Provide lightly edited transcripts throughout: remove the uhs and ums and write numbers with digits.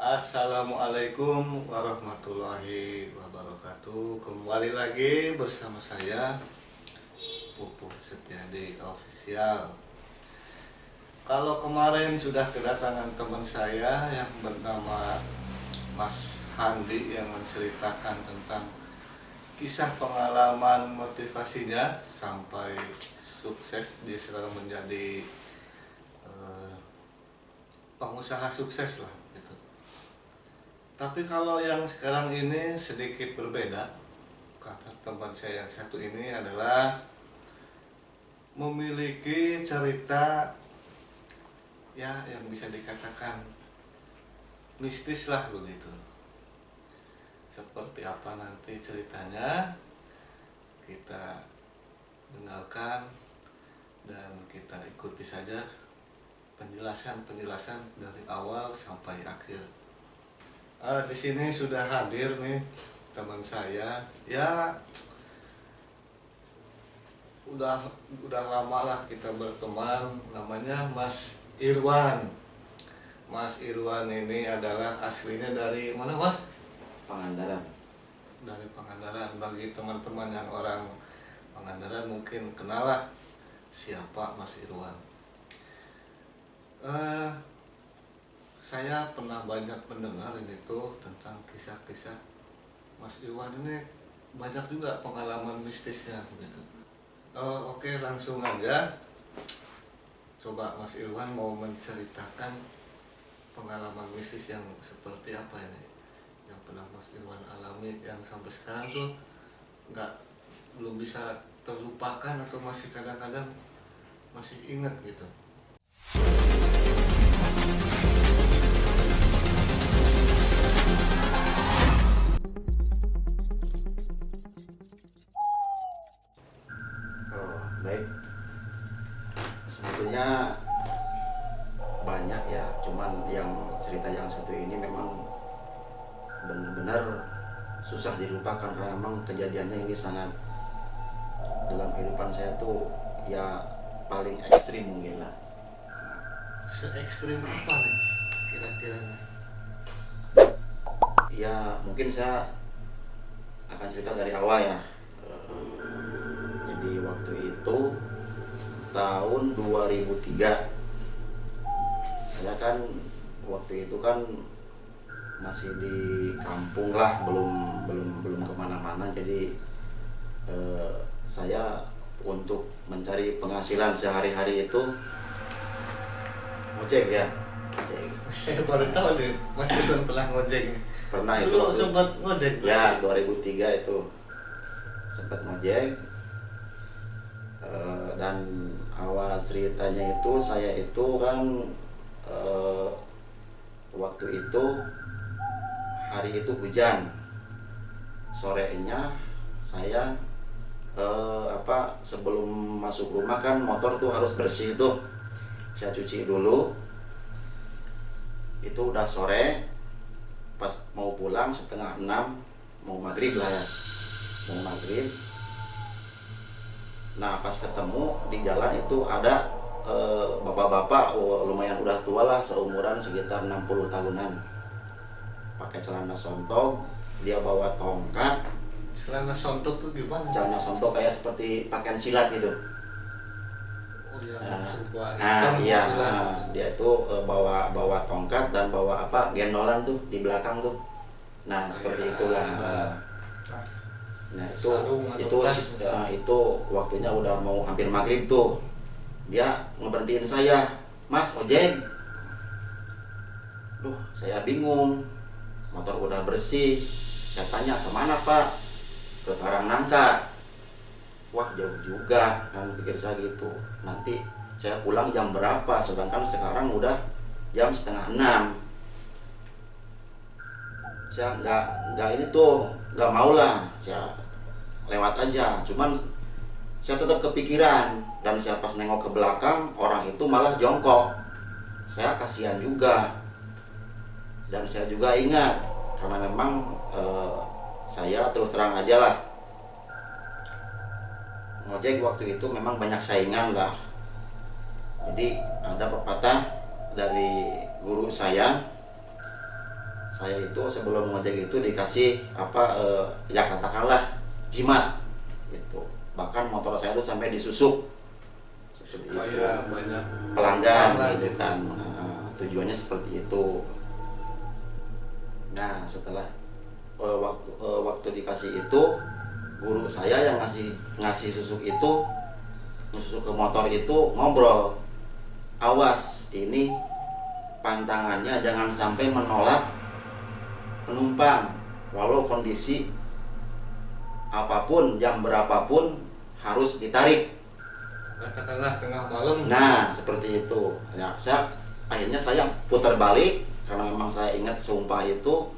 Assalamualaikum warahmatullahi wabarakatuh. Kembali lagi bersama saya Pupuk Setiadi Official. Kalau kemarin sudah kedatangan teman saya yang bernama Mas Handi yang menceritakan tentang kisah pengalaman motivasinya sampai sukses, dia sekarang menjadi pengusaha sukses lah gitu. Tapi kalau yang sekarang ini sedikit berbeda, karena teman saya yang satu ini adalah memiliki cerita ya yang bisa dikatakan mistis lah begitu. Seperti apa nanti ceritanya kita dengarkan dan kita ikuti saja penjelasan dari awal sampai akhir. Di sini sudah hadir nih teman saya, ya udah lama lah kita berteman, namanya Mas Irwan. Mas Irwan ini adalah aslinya dari mana, Mas? Pangandaran. Dari Pangandaran. Bagi teman-teman yang orang Pangandaran mungkin kenal lah siapa Mas Irwan. Saya pernah banyak mendengar ini tuh tentang kisah-kisah Mas Irwan ini, banyak juga pengalaman mistisnya begitu. Oke, langsung aja. Coba Mas Irwan mau menceritakan pengalaman mistis yang seperti apa ini yang pernah Mas Irwan alami, yang sampai sekarang tuh belum bisa terlupakan atau masih kadang-kadang masih ingat gitu. Baik, sebetulnya banyak ya, cuman yang cerita yang satu ini memang benar-benar susah dilupakan karena memang kejadiannya ini sangat dalam kehidupan saya tuh ya paling ekstrim mungkin lah. Se-ekstrim apa nih kira-kira? Ya mungkin saya akan cerita dari awal ya. Jadi waktu itu tahun 2003, saya kan waktu itu kan masih di kampung lah, belum kemana-mana. Jadi saya untuk mencari penghasilan sehari-hari itu ngojek ya. Saya baru tahu deh Mas Irwan pernah ngojek. Pernah itu. Dulu sempat ngojek. Ya 2003 itu sempat ngojek. Dan awal ceritanya itu saya itu kan waktu itu hari itu hujan, sorenya saya sebelum masuk rumah kan motor tuh harus bersih tuh, saya cuci dulu. Itu udah sore, pas mau pulang setengah 6, mau maghrib lah ya, mau maghrib. Nah pas ketemu di jalan itu ada bapak-bapak lumayan udah tua lah, seumuran sekitar 60 tahunan, pakai celana sontok, dia bawa tongkat. Celana sontok tuh gimana? Celana sontok kayak seperti pakaian silat gitu. Oh ya, Iya, dia itu bawa tongkat dan bawa gendolan tuh di belakang tuh. Nah seperti itulah. Nah itu waktunya udah mau hampir maghrib tuh, dia ngeberhentiin saya, "Mas ojek." Duh, saya bingung, motor udah bersih. Saya tanya, "Kemana Pak?" "Ke Karangnangka." Wah jauh juga kan, pikir saya gitu. Nanti saya pulang jam berapa, sedangkan sekarang udah jam setengah 6. Saya nggak mau lah, saya lewat aja. Cuman saya tetap kepikiran, dan saya pas nengok ke belakang, orang itu malah jongkok. Saya kasihan juga, dan saya juga ingat karena memang saya terus terang aja lah, ngojek waktu itu memang banyak saingan lah. Jadi ada pepatah dari guru saya, saya itu sebelum ngojek itu dikasih ya katakanlah jimat gitu. Bahkan motor saya itu sampai disusuk seperti itu, supaya banyak pelanggan gitu kan. Nah, tujuannya seperti itu. Nah, setelah waktu dikasih itu, guru saya yang ngasih susuk itu, susuk ke motor itu ngobrol, awas ini pantangannya jangan sampai menolak penumpang, walau kondisi apapun, jam berapapun harus ditarik. katakanlah tengah malam. Nah, seperti itu. Ya, akhirnya saya putar balik karena memang saya ingat sumpah itu.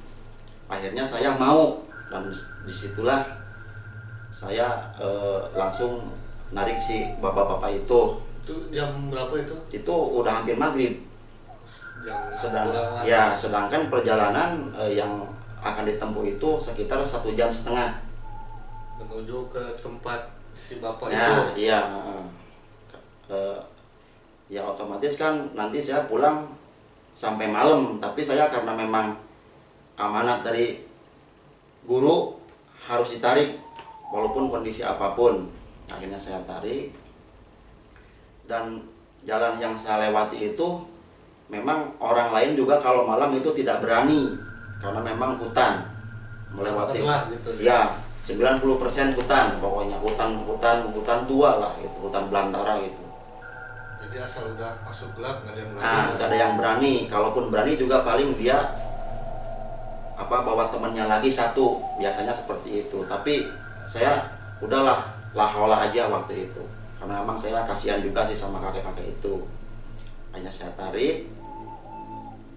Akhirnya saya mau, dan disitulah saya langsung narik si bapak-bapak itu. Itu jam berapa itu? Itu udah hampir maghrib. Jam Sedangkan perjalanan yang akan ditempuh itu sekitar 1,5 jam menuju ke tempat si bapak nah, itu. iya. Ya otomatis kan nanti saya pulang sampai malam, tapi saya karena memang amanat dari guru harus ditarik walaupun kondisi apapun. Akhirnya saya tarik, dan jalan yang saya lewati itu memang orang lain juga kalau malam itu tidak berani karena memang hutan melewati. Gitu. Ya, 90% hutan, pokoknya hutan tua lah gitu, hutan belantara gitu. Jadi asal udah masuk gelap nggak ada yang berani. Nah, nggak ada yang berani. Kalaupun berani juga paling dia bawa temannya lagi satu, biasanya seperti itu. Tapi saya udahlah, lahola aja waktu itu, karena memang saya kasihan juga sih sama kakek-kakek itu. Hanya saya tarik,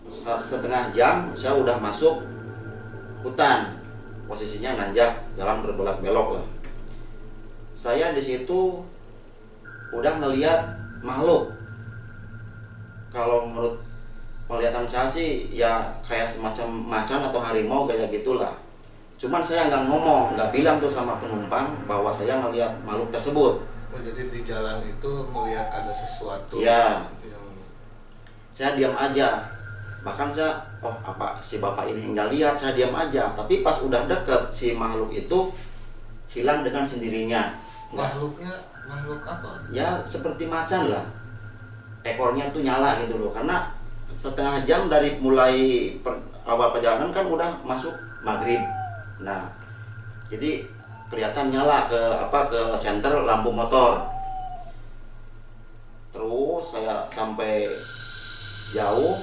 1,5 jam saya udah masuk hutan, posisinya nanjak, jalan berbelok-belok lah. Saya di situ udah ngelihat makhluk. Kalau menurut penglihatan saya sih ya kayak semacam macan atau harimau kayak gitulah. Cuman saya nggak ngomong, nggak bilang tuh sama penumpang bahwa saya ngelihat makhluk tersebut. Oh, jadi di jalan itu melihat ada sesuatu. Ya. Yang Saya diam aja. Bahkan saya, apa si bapak ini nggak lihat, saya diam aja. Tapi pas udah deket, si makhluk itu hilang dengan sendirinya. makhluknya makhluk apa? Ya seperti macan lah. Ekornya tuh nyala gitu loh. Karena 1,5 jam dari mulai awal perjalanan kan udah masuk maghrib. Nah, jadi kelihatan nyala ke senter lampu motor. Terus saya sampai jauh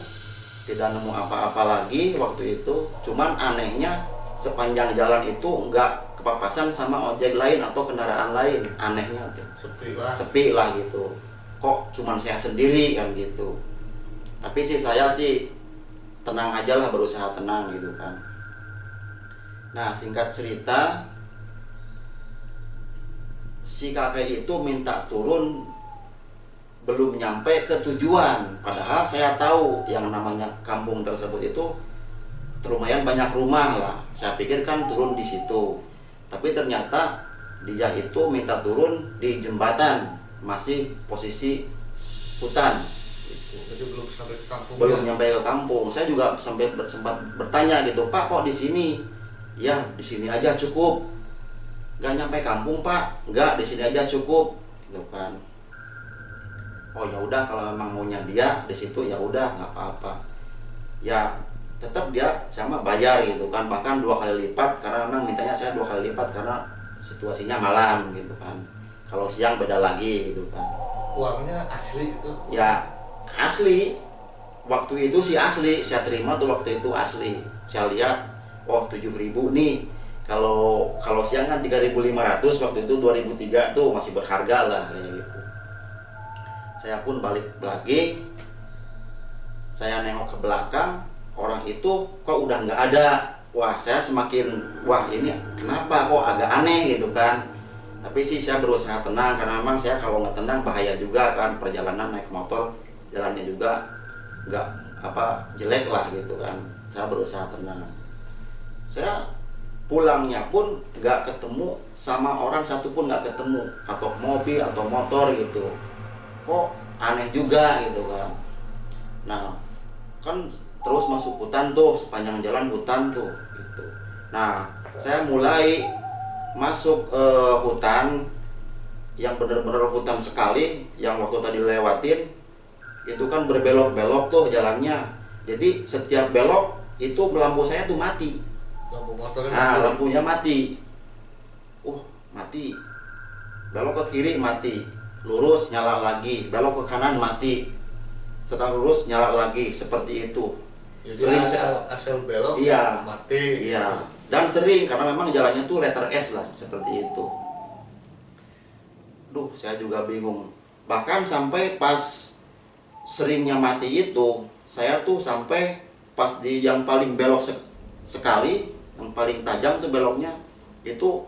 tidak nemu apa-apa lagi waktu itu. Cuman anehnya sepanjang jalan itu nggak kepapasan sama ojek lain atau kendaraan lain. Anehnya tuh sepi lah gitu. Kok cuman saya sendiri kan gitu. Tapi saya tenang aja lah, berusaha tenang gitu kan. Nah, singkat cerita, si kakek itu minta turun belum nyampe ke tujuan. Padahal saya tahu yang namanya kampung tersebut itu lumayan banyak rumah lah. Saya pikir kan turun di situ. Tapi ternyata dia itu minta turun di jembatan, masih posisi hutan. Jadi belum sampai ke kampung. Belum nyampe ke kampung. Saya juga sempat bertanya gitu, Pak, kok di sini? Ya, di sini aja cukup. Nggak nyampe kampung, Pak? Nggak, di sini aja cukup. Gitu kan. Oh ya udah, kalau memang maunya dia di situ ya udah, nggak apa-apa. Ya tetap dia sama bayar gitu kan, bahkan 2 kali lipat, karena memang mintanya saya 2 kali lipat karena situasinya malam gitu kan. Kalau siang beda lagi gitu kan. Uangnya asli itu? Ya asli, waktu itu sih asli, saya terima tuh waktu itu asli. Saya lihat, 7.000 nih. Kalau siang kan 3.500, waktu itu 2003 tuh masih berharga lah kayak gitu. Saya pun balik lagi, saya nengok ke belakang, orang itu kok udah nggak ada. Wah, saya semakin, ini kenapa kok agak aneh gitu kan. Tapi sih saya berusaha tenang, karena memang saya kalau nggak tenang bahaya juga kan. Perjalanan naik motor, jalannya juga nggak jelek lah gitu kan. Saya berusaha tenang. Saya pulangnya pun nggak ketemu sama orang satupun, nggak ketemu, atau mobil atau motor gitu. Kok aneh juga gitu kan. Nah kan terus masuk hutan tuh, sepanjang jalan hutan tuh gitu. Nah, saya mulai masuk hutan yang benar-benar hutan sekali, yang waktu tadi lewatin itu kan berbelok-belok tuh jalannya. Jadi setiap belok itu lampu saya tuh mati. Lampu motornya Nah, mati. lampunya mati. Mati. Belok ke kiri mati. Lurus nyala lagi, belok ke kanan mati. Setelah lurus nyala lagi, seperti itu. Jadi Sering asal belok Iya. mati. Iya. Dan sering karena memang jalannya tuh letter S lah, seperti itu. Duh, saya juga bingung. Bahkan sampai pas seringnya mati itu, saya tuh sampai pas di yang paling belok sekali, yang paling tajam tuh beloknya, itu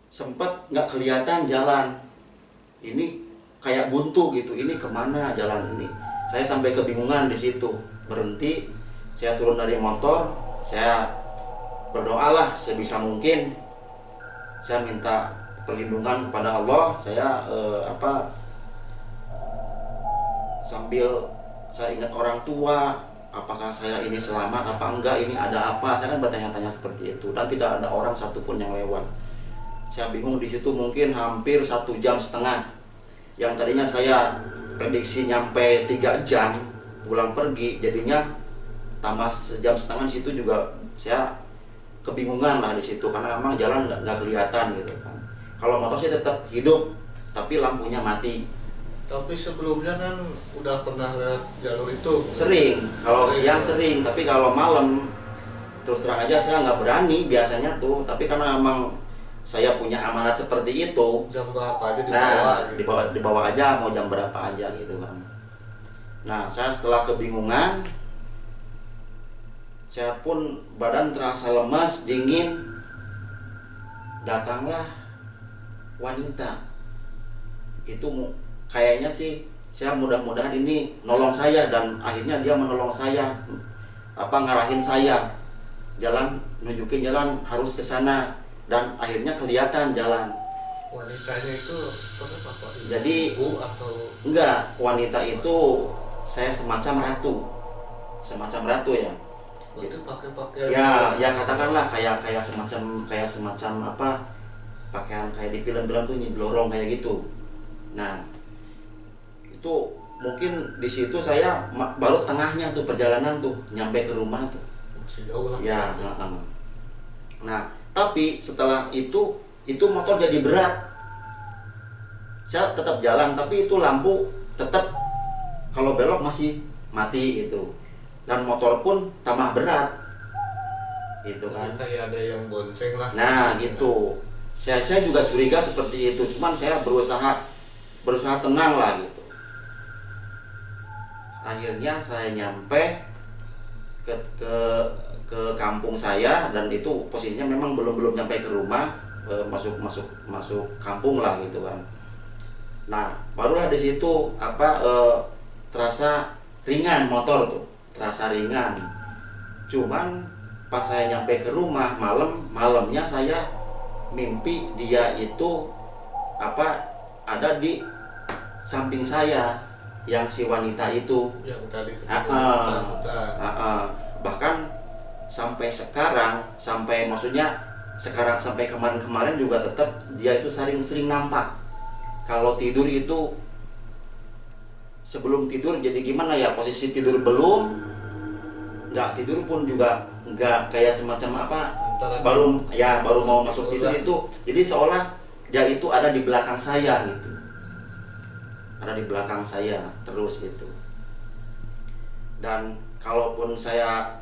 sempat nggak kelihatan jalan. Ini kayak buntu gitu. Ini kemana jalan ini? Saya sampai kebingungan di situ. Berhenti, saya turun dari motor, saya berdoalah sebisa mungkin. Saya minta perlindungan kepada Allah. Saya sambil saya ingat orang tua, apakah saya ini selamat apa enggak, ini ada apa. Saya kan bertanya-tanya seperti itu, dan tidak ada orang satupun yang lewat. Saya bingung di situ mungkin hampir 1,5 jam. Yang tadinya saya prediksi nyampe 3 jam pulang pergi, jadinya tambah 1,5 jam di situ juga. Saya kebingungan lah di situ karena memang jalan nggak kelihatan gitu kan. Kalau motor sih tetap hidup, tapi lampunya mati. Tapi sebelumnya kan udah pernah lewat jalur itu. Sering, kalau siang sering, tapi kalau malam terus terang aja saya nggak berani biasanya tuh. Tapi karena memang saya punya amanat seperti itu, Jam berapa aja dibawa, dibawa aja mau jam berapa aja gitu kan. Nah, saya setelah kebingungan, saya pun badan terasa lemas, dingin. Datanglah wanita. Itu kayaknya sih, saya mudah-mudahan ini nolong saya, dan akhirnya dia menolong saya. Ngarahin saya jalan, nunjukin jalan harus ke sana, dan akhirnya kelihatan jalan. Wanitanya itu seperti apa Pak? Jadi Ibu atau enggak, wanita itu saya semacam ratu ya. itu pakai Ya katakanlah kayak semacam apa, pakaian kayak di film-film tuh nyiblorong kayak gitu. Nah, itu mungkin di situ saya baru tengahnya tuh perjalanan tuh nyampe ke rumah tuh. masih jauh lah. Ya, nah, tapi setelah itu motor jadi berat. Saya tetap jalan, tapi itu lampu tetap kalau belok masih mati gitu. Dan motor pun tambah berat. Gitu kan. Kayak ada yang bonceng lah. Nah, gitu. Saya juga curiga seperti itu, cuman saya berusaha tenang lah gitu. Akhirnya saya nyampe ke kampung saya, dan itu posisinya memang belum nyampe ke rumah, masuk kampung lah gitu kan. Nah, barulah di situ terasa ringan motor tuh, terasa ringan. Cuman pas saya nyampe ke rumah malamnya saya mimpi dia itu ada di samping saya, yang si wanita itu. Yang tadi Bahkan sampai sekarang, sampai kemarin juga tetap dia itu sering nampak. Kalau tidur itu, sebelum tidur jadi gimana ya, posisi tidur belum, nggak tidur pun juga nggak, kayak semacam baru mau masuk tidur itu, jadi seolah dia itu ada di belakang saya gitu, ada di belakang saya terus gitu. Dan kalaupun saya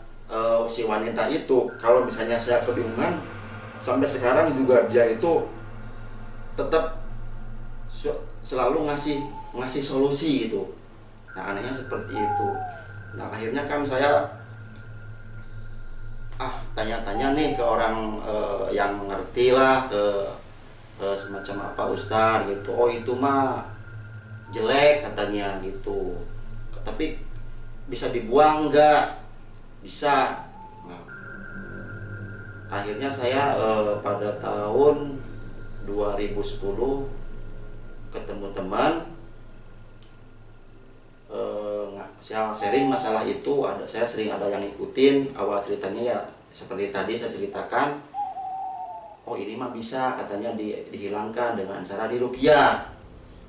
si wanita itu, kalau misalnya saya kebingungan, sampai sekarang juga dia itu tetap selalu ngasih solusi gitu. Nah, anehnya seperti itu. Nah, akhirnya kan saya tanya-tanya nih ke orang yang ngerti lah, ke semacam ustaz gitu. Oh, itu mah jelek katanya gitu, tapi bisa dibuang enggak? Bisa. Nah, akhirnya saya pada tahun 2010 ketemu teman, saya sharing masalah itu, saya sering ada yang ikutin. Awal ceritanya ya seperti tadi saya ceritakan, oh ini mah bisa katanya dihilangkan dengan cara diruqyah.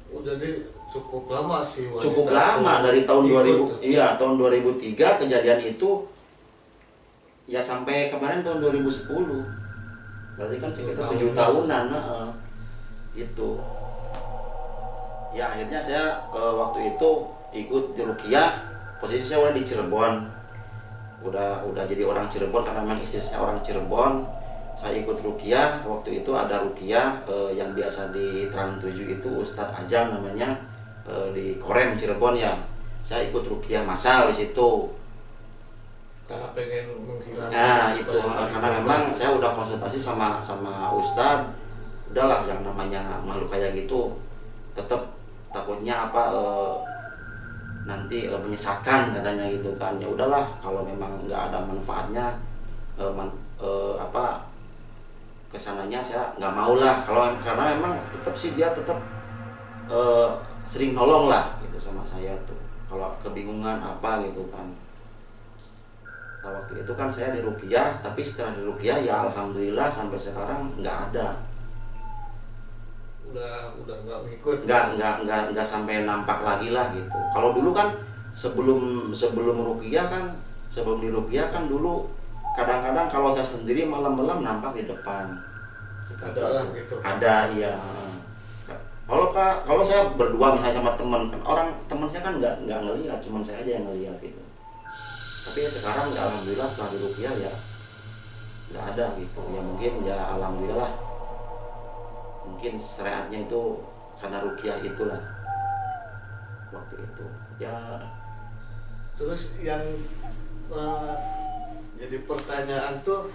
Oh, jadi cukup lama sih wanita Cukup lama, dari tahun ikut 2000, tuh. iya tahun 2003 kejadian itu ya sampai kemarin tahun 2010. Berarti kan sekitar 7 tahunan, gitu. Ya akhirnya saya waktu itu ikut di ruqyah. Posisi saya udah di Cirebon, udah jadi orang Cirebon karena memang istri saya orang Cirebon. Saya ikut ruqyah. Waktu itu ada ruqyah yang biasa di Trans 7 itu Ustadz Ajam namanya, di Korem Cirebon ya. Saya ikut ruqyah masal di situ. Karena pengen menghilangkan. Nah itu karena memang saya udah konsultasi sama Ustadz, udahlah yang namanya makhluk kayak gitu tetap takutnya nanti menyesatkan katanya gitu kan. Ya udahlah, kalau memang nggak ada manfaatnya kesananya saya nggak mau lah. Karena memang tetap sih dia tetap sering nolong lah gitu sama saya tuh kalau kebingungan apa gitu kan. Nah, waktu itu kan saya di ruqyah, tapi setelah di ruqyah ya alhamdulillah sampai sekarang nggak ada. Udah nggak ngikut. Nggak sampai nampak lagi lah gitu. Kalau dulu kan sebelum ruqyah kan, sebelum di ruqyah kan dulu kadang-kadang kalau saya sendiri malam-malam nampak di depan. Ada lah gitu. Ada, iya. Kalau saya berdua misalnya sama teman saya kan nggak ngelihat, cuma saya aja yang ngelihat gitu. Tapi ya sekarang ya alhamdulillah setelah di ruqyah ya nggak ada gitu. Ya mungkin ya alhamdulillah, mungkin syariatnya itu karena ruqyah itulah waktu itu ya. Terus yang jadi pertanyaan tuh,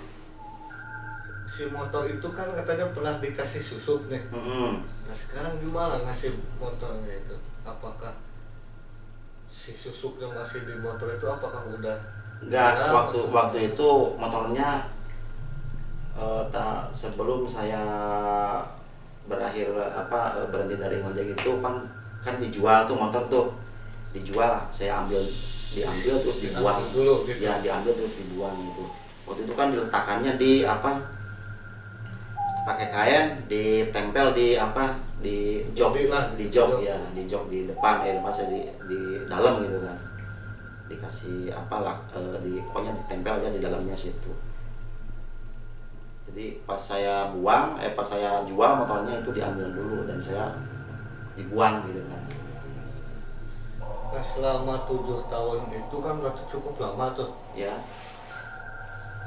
si motor itu kan katanya pernah dikasih susuk nih. Nah sekarang gimana ngasih motornya itu? Apakah si susuknya masih di motor itu, apakah udah enggak? Waktu itu motornya sebelum saya berhenti dari ngojek itu kan dijual tuh motor tuh, dijual. Saya diambil terus dibuang dulu gitu. Ya diambil terus dibuang gitu. Waktu itu kan diletakkannya di pakai kain, ditempel di jok ya, di jok di depan saya di dalam gitu kan, dikasih pokoknya ditempel aja di dalamnya situ. Jadi pas saya jual motornya itu diambil dulu dan saya dibuang gitu kan. Nah selama 7 tahun itu kan berarti cukup lama tuh Ya.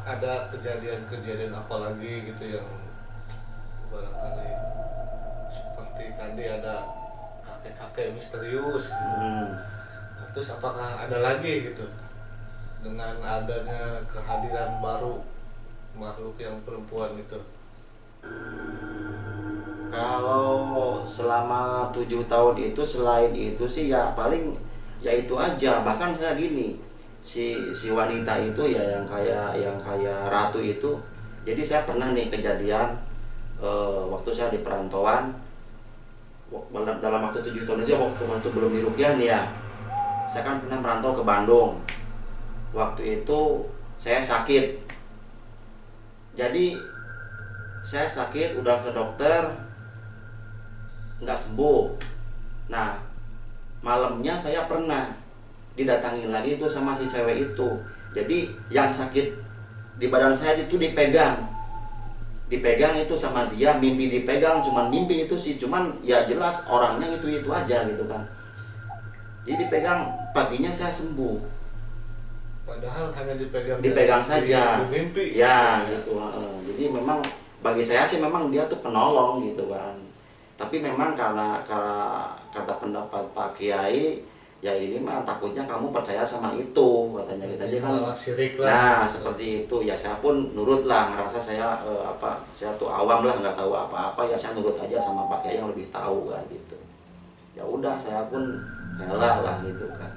Ada kejadian-kejadian apa lagi gitu yang barangkali seperti tadi ada kakek-kakek misterius. Nah, terus apakah ada lagi gitu dengan adanya kehadiran baru makhluk yang perempuan itu? Kalau selama 7 tahun itu, selain itu sih ya paling ya itu aja. Bahkan saya gini, si wanita itu ya yang kayak ratu itu. Jadi saya pernah nih kejadian waktu saya di perantauan dalam waktu 7 tahun itu, waktu belum di ruqyah nih ya. Saya kan pernah merantau ke Bandung. Waktu itu saya sakit. Jadi saya sakit, udah ke dokter, nggak sembuh. Nah malamnya saya pernah didatangi lagi itu sama si cewek itu. Jadi yang sakit di badan saya itu dipegang itu sama dia, mimpi dipegang, cuman mimpi itu sih, cuman ya jelas orangnya itu aja gitu kan. Jadi dipegang, paginya saya sembuh. Padahal hanya dipegang saja di mimpi ya gitu. Jadi memang bagi saya sih memang dia tuh penolong gitu kan. Tapi memang karena kata pendapat Pak Kiai, ya ini mah takutnya kamu percaya sama itu katanya gitu aja kan. Nah seperti itu ya, saya pun nurut lah, ngerasa saya saya tuh awam lah, nggak tahu apa-apa ya, saya nurut aja sama Pak Kiai yang lebih tahu kan gitu. Ya udah saya pun rela lah gitu kan.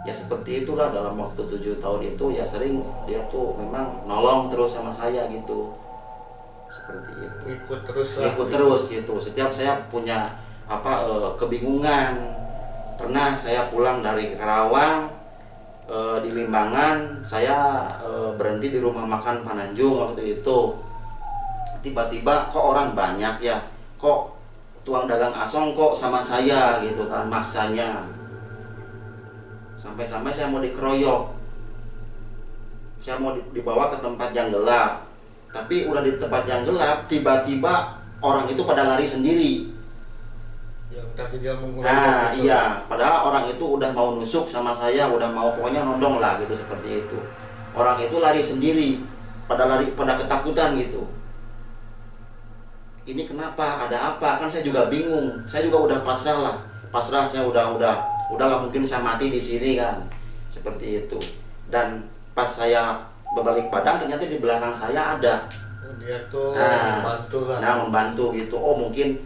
Ya seperti itulah, dalam waktu 7 tahun itu ya sering dia tuh memang nolong terus sama saya gitu. Seperti itu. Ikut terus gitu. Setiap saya punya kebingungan, Pernah saya pulang dari Karawang, di Limbangan, saya berhenti di rumah makan Pananjung waktu itu. Tiba-tiba kok orang banyak ya, kok tuang dagang asong kok sama saya gitu kan, maksanya. Sampai-sampai saya mau dikeroyok, saya mau dibawa ke tempat yang gelap. Tapi udah di tempat yang gelap, tiba-tiba orang itu pada lari sendiri. Yang tadi dia Nah itu. iya, padahal orang itu udah mau nusuk sama saya, udah mau pokoknya nodong lah gitu, seperti itu. Orang itu lari sendiri, pada ketakutan gitu. Ini kenapa? Ada apa? Kan saya juga bingung. Saya juga udah pasrah lah. Pasrah, saya udahlah, mungkin saya mati di sini kan. Seperti itu. Dan pas saya berbalik badan, ternyata di belakang saya ada. Oh, dia tuh Nah, membantu lah. membantu gitu. Oh, mungkin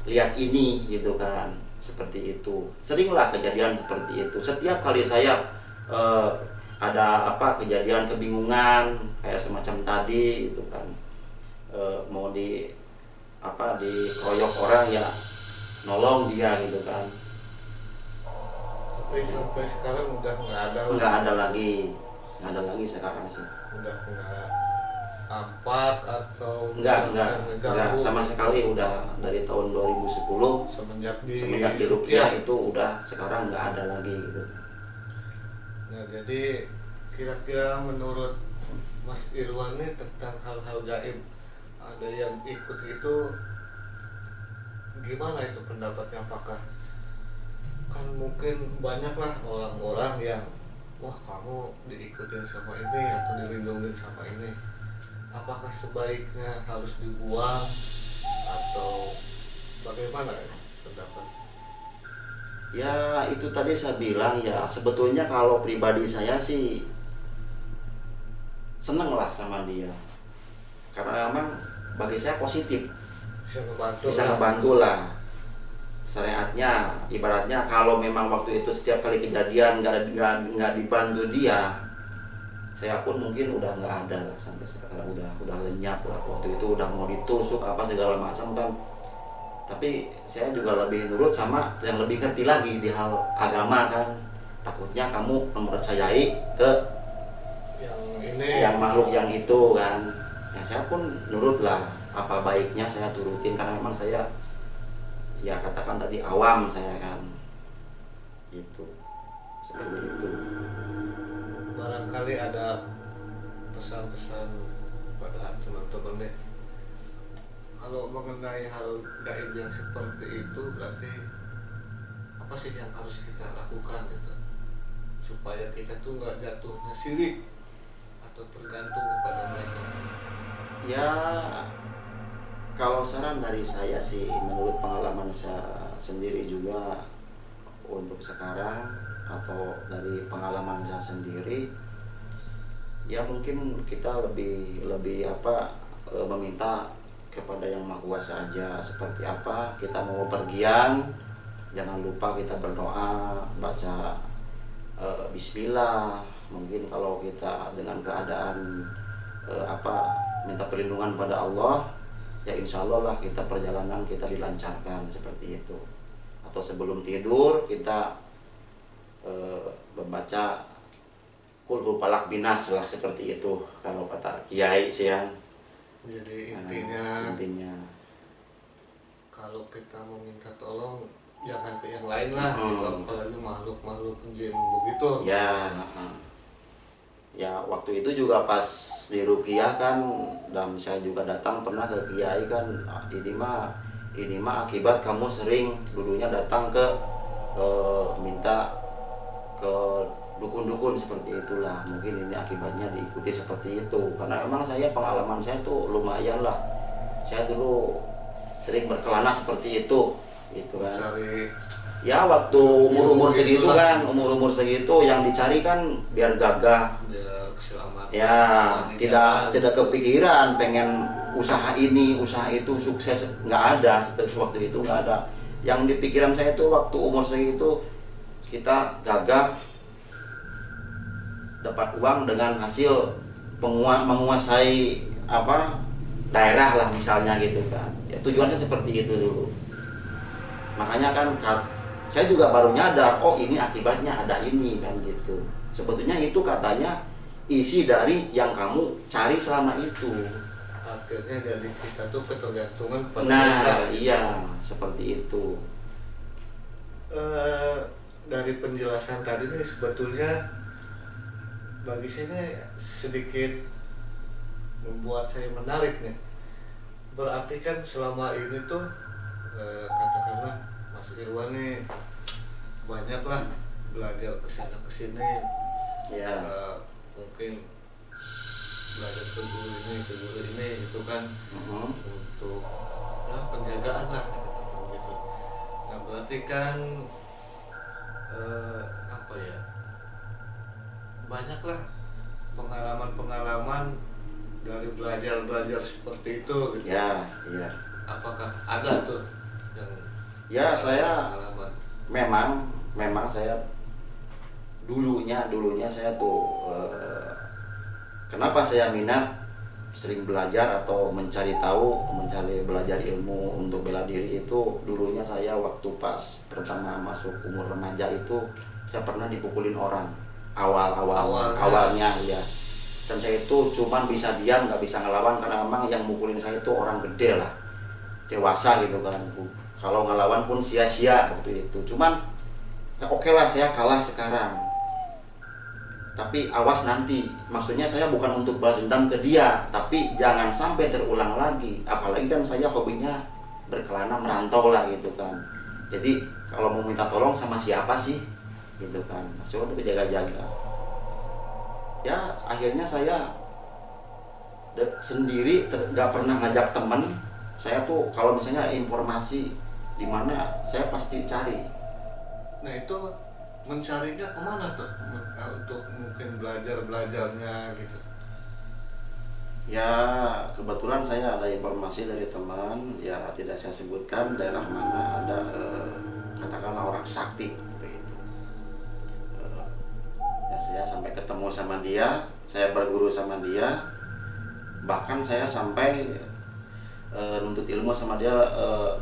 lihat ini gitu kan. Seperti itu. Seringlah kejadian seperti itu. Setiap kali saya ada kejadian kebingungan kayak semacam tadi gitu kan. Mau dikeroyok orang ya, nolong dia gitu kan. Tapi sampai sekarang udah nggak ada. Nggak ada lagi sekarang sih. Udah nggak ampak atau Nggak sama sekali. Udah dari tahun 2010 semenjak di Ruqyah itu udah, sekarang nggak ada lagi gitu. Nah, jadi kira-kira menurut Mas Irwan nih tentang hal-hal gaib, ada yang ikut itu gimana itu pendapatnya? Apakah kan mungkin banyaklah orang-orang yang wah kamu diikutin sama ini atau dilindungi sama ini, apakah sebaiknya harus dibuang atau bagaimana ya pendapat? Ya itu tadi saya bilang ya, sebetulnya kalau pribadi saya sih seneng lah sama dia, karena memang bagi saya positif, bisa ngebantu lah. Syariatnya ibaratnya kalau memang waktu itu setiap kali kejadian nggak dibantu dia, saya pun mungkin udah nggak ada lah sampai sekarang, udah lenyap lah. Waktu itu udah mau ditusuk apa segala macam kan. Tapi saya juga lebih nurut sama yang lebih ngerti lagi di hal agama kan. Takutnya kamu mempercayai ke yang makhluk yang itu kan. Ya saya pun nurut lah, apa baiknya saya turutin, karena memang saya ya katakan tadi awam saya kan. Gitu. Seperti itu. Barangkali ada pesan-pesan pada teman-teman deh, kalau mengenai hal gaib yang seperti itu, berarti apa sih yang harus kita lakukan gitu supaya kita tuh nggak jatuhnya sirik atau tergantung kepada mereka? Ya kalau saran dari saya sih, menurut pengalaman saya sendiri juga untuk sekarang, atau dari pengalaman saya sendiri, ya mungkin kita lebih meminta kepada yang Maha Kuasa aja. Seperti apa kita mau pergian, jangan lupa kita berdoa, baca bismillah. Mungkin kalau kita dengan keadaan minta perlindungan pada Allah, ya insya Allah lah kita perjalanan kita dilancarkan seperti itu. Atau sebelum tidur kita membaca Qul Falaq Binas lah, seperti itu kalau kata Kiai sih ya. Jadi intinya kalau kita mau minta tolong jangan ke yang lain lah, gitu, apalagi makhluk jin begitu. Ya waktu itu juga pas di Ruqyah kan, dan saya juga datang pernah ke Kiai kan, ini mah akibat kamu sering dulunya datang ke minta ke dukun-dukun seperti itulah, mungkin ini akibatnya diikuti seperti itu. Karena memang saya, pengalaman saya tuh lumayan lah, saya dulu sering berkelana seperti itu gitu kan. Ya waktu umur segitu kan, umur segitu yang dicari kan biar gagah, ya tidak kepikiran pengen usaha ini usaha itu sukses, nggak ada. Seperti waktu itu nggak ada. Yang di pikiran saya itu waktu umur segitu, kita gagah dapat uang dengan hasil menguasai daerah lah misalnya gitu kan. Ya tujuannya seperti itu dulu. Makanya kan saya juga baru nyadar, oh ini akibatnya ada ini kan gitu. Sebetulnya itu katanya isi dari yang kamu cari selama itu. Akhirnya dari kita tuh ketergantungan pada Nah, mereka. iya, seperti itu. Dari penjelasan tadi nih sebetulnya bagi saya ini sedikit membuat saya menarik nih. Berarti kan selama ini tuh katakanlah Mas Irwan nih banyaklah belajar kesana kesini, Ya, mungkin belajar ke guru ini gitu kan, untuk ya penjagaan lah katakan begitu. Nah berarti kan apa ya, banyaklah pengalaman-pengalaman dari belajar seperti itu gitu. ya, iya. Apakah ada tuh yang Ya, saya pengalaman? memang saya dulunya saya tuh kenapa saya minat sering belajar atau mencari belajar ilmu untuk bela diri itu, dulunya saya waktu pas pertama masuk umur remaja itu saya pernah dipukulin orang awalnya ya. Dan saya itu cuman bisa diam, nggak bisa ngelawan karena memang yang mukulin saya itu orang gede lah, dewasa gitu kan. Kalau ngelawan pun sia-sia waktu itu. Cuman ya oke lah, saya kalah sekarang. Tapi awas nanti, maksudnya saya bukan untuk balas dendam ke dia, tapi jangan sampai terulang lagi. Apalagi kan saya hobinya berkelana, merantau lah gitu kan. Jadi kalau mau minta tolong sama siapa sih gitu kan, suruh untuk jaga-jaga. Ya akhirnya saya sendiri nggak pernah ngajak temen. Saya tuh kalau misalnya informasi di mana saya pasti cari. Nah itu mencarinya kemana tuh untuk mungkin belajarnya gitu? Ya kebetulan saya ada informasi dari teman, ya tidak saya sebutkan daerah mana ada katakanlah orang sakti begitu. Ya saya sampai ketemu sama dia, saya berguru sama dia, bahkan saya sampai nuntut ilmu sama dia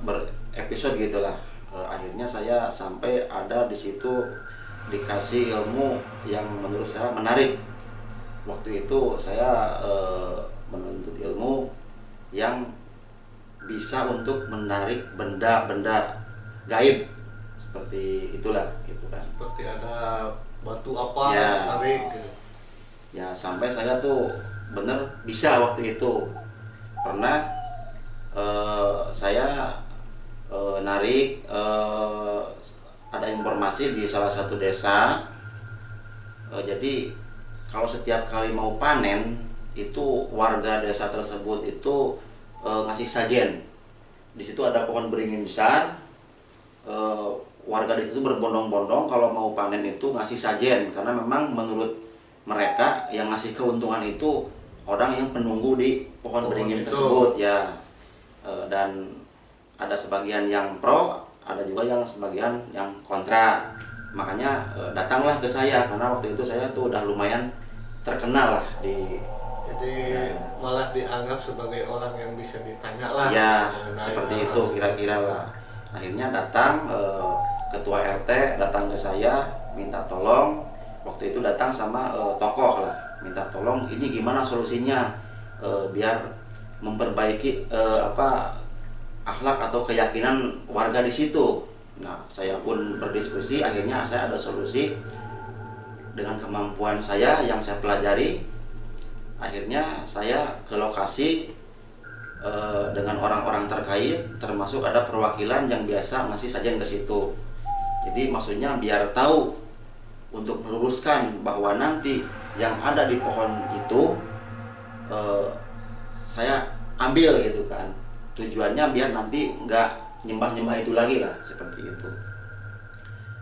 berepisode gitulah. Akhirnya saya sampai ada di situ dikasih ilmu yang menurut saya menarik. Waktu itu saya menuntut ilmu yang bisa untuk menarik benda-benda gaib seperti itulah gitu kan. Seperti ada batu apa Ya. tarik gitu. Ya sampai saya tuh bener bisa waktu itu. Pernah saya narik ada informasi di salah satu desa. Jadi kalau setiap kali mau panen itu warga desa tersebut itu ngasih sajen. Di situ ada pohon beringin besar. Warga di situ berbondong-bondong kalau mau panen itu ngasih sajen, karena memang menurut mereka yang ngasih keuntungan itu orang yang penunggu di pohon beringin tersebut ya. Dan ada sebagian yang pro, ada juga yang sebagian yang kontra. Makanya datanglah ke saya karena waktu itu saya tuh udah lumayan terkenal lah di. Jadi malah dianggap sebagai orang yang bisa ditanya lah. Ya mengenai seperti hal-hal itu kira-kira lah. Akhirnya datang ketua RT datang ke saya minta tolong. Waktu itu datang sama tokoh lah, minta tolong ini gimana solusinya biar memperbaiki akhlak atau keyakinan warga di situ. Nah saya pun berdiskusi, akhirnya saya ada solusi dengan kemampuan saya yang saya pelajari. Akhirnya saya ke lokasi dengan orang-orang terkait, termasuk ada perwakilan yang biasa ngasih sajian ke situ. Jadi maksudnya biar tahu untuk meluruskan bahwa nanti yang ada di pohon itu saya ambil gitu kan. Tujuannya biar nanti nggak nyembah-nyembah itu lagi lah, seperti itu.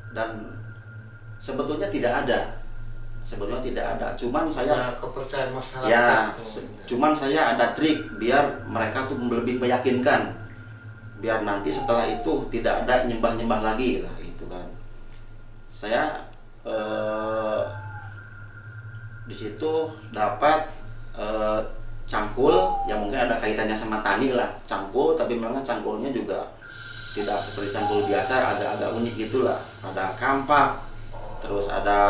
Dan sebetulnya tidak ada, cuman saya kepercayaan masyarakat. ya cuman saya ada trik biar mereka tuh lebih meyakinkan, biar nanti setelah itu tidak ada nyembah-nyembah lagi lah gitu kan. Saya di situ dapat cangkul yang mungkin ada kaitannya sama tani lah, cangkul, tapi memang cangkulnya juga tidak seperti cangkul biasa, agak-agak unik gitulah. Ada kampak, terus ada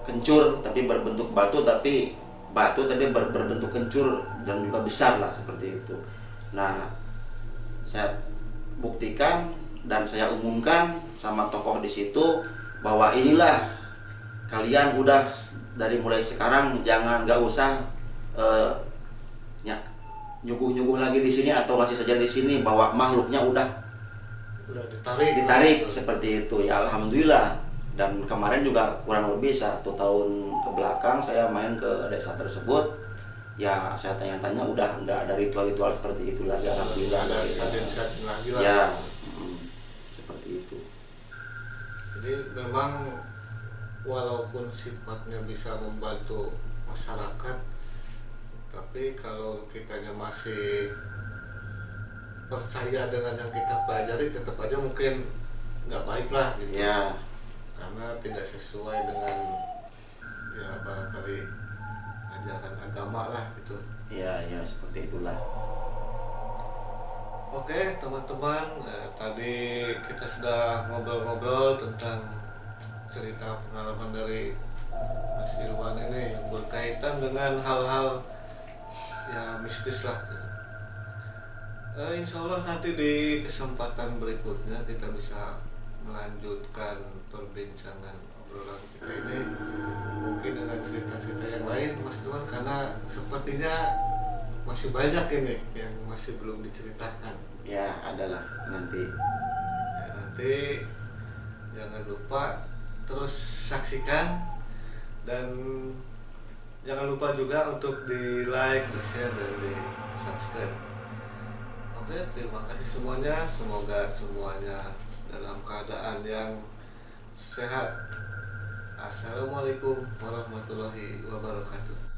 kencur tapi berbentuk batu tapi berbentuk kencur dan juga besar lah seperti itu. Nah, saya buktikan dan saya umumkan sama tokoh di situ bahwa inilah, kalian udah dari mulai sekarang jangan, nggak usah nyuguh-nyuguh lagi di sini atau masih saja di sini, bahwa makhluknya udah ditarik seperti itu. Ya alhamdulillah. Dan kemarin juga kurang lebih 1 tahun ke belakang saya main ke desa tersebut, ya saya tanya-tanya udah nggak ada ritual-ritual seperti itu lagi, alhamdulillah. Ada sadin-sadin lagi lah. Ya, seperti itu. Jadi memang walaupun sifatnya bisa membantu masyarakat, tapi kalau kitanya masih percaya dengan yang kita pelajari, tetap aja mungkin nggak baik lah gitu. Ya, Karena tidak sesuai dengan ya barangkali ajaran agama lah gitu. ya seperti itulah. Oke teman-teman, tadi kita sudah ngobrol-ngobrol tentang cerita pengalaman dari Mas Irwan ini yang berkaitan dengan hal-hal ya mistis lah. Insya Allah nanti di kesempatan berikutnya kita bisa melanjutkan perbincangan obrolan kita ini, mungkin dengan cerita-cerita yang lain Mas Irwan, karena sepertinya masih banyak ini yang masih belum diceritakan. Ya, adalah nanti. Ya, nanti jangan lupa terus saksikan, dan jangan lupa juga untuk di like, di share, dan di subscribe. Oke, terima kasih semuanya. Semoga semuanya dalam keadaan yang sehat. Assalamualaikum warahmatullahi wabarakatuh.